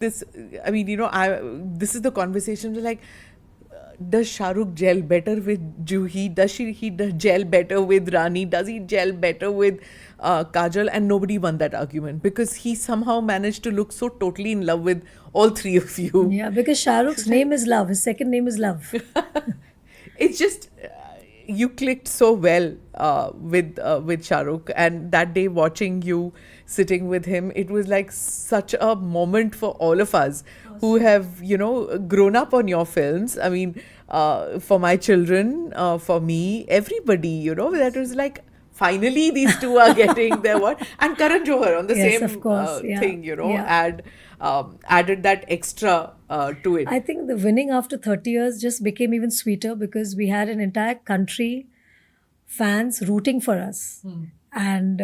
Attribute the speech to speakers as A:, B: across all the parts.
A: this, I mean, this is the conversation like, does Shah Rukh gel better with Juhi? Does he gel better with Rani? Does he gel better with Kajal? And nobody won that argument because he somehow managed to look so totally in love with all three of you.
B: Yeah, because Shah Rukh's name is Love. His second name is Love.
A: It's just you clicked so well with Shah Rukh, and that day watching you sitting with him, it was like such a moment for all of us who have grown up on your films. I mean, for my children, for me, everybody, that was like. Finally, these two are getting their what? And Karan Johar on the
B: Yes, of
A: same
B: course. Yeah,
A: thing,
B: yeah.
A: added that extra to it.
B: I think the winning after 30 years just became even sweeter because we had an entire country, fans rooting for us. And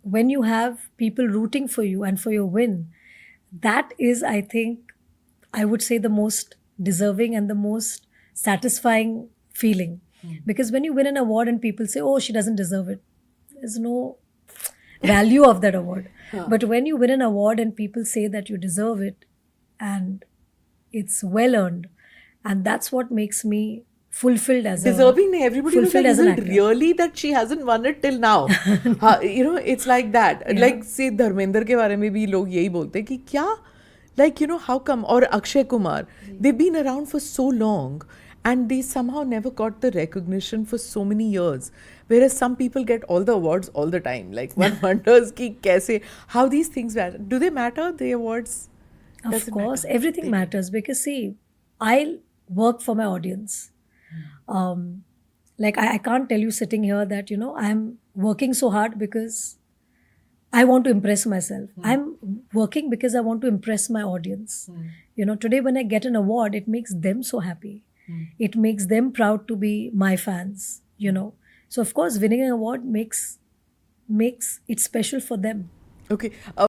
B: when you have people rooting for you and for your win, that is, I think, I would say the most deserving and the most satisfying feeling. Because when you win an award and people say, oh, she doesn't deserve it, there's no value of that award. But when you win an award and people say that you deserve it and it's well earned, and that's what makes me fulfilled as
A: Deserving nahi. Everybody was like,
B: as
A: is
B: an
A: it
B: actor.
A: really that she hasn't won it till now? It's like that.
B: Yeah.
A: Like, say, Dharmendra के बारे में भी लोग यही बोलते हैं कि क्या, like, how come? Or Akshay Kumar, they've been around for so long and they somehow never got the recognition for so many years. Whereas some people get all the awards all the time. Like, one wonders ki kaise, how these things matter. Do they matter, the awards?
B: Of
A: Does it
B: course,
A: matter?
B: everything matters because see, I work for my audience. Like I can't tell you sitting here that I'm working so hard because I want to impress myself. I'm working because I want to impress my audience. Today when I get an award, it makes them so happy. It makes them proud to be my fans. So of course, winning an award makes it special for them.
A: Okay.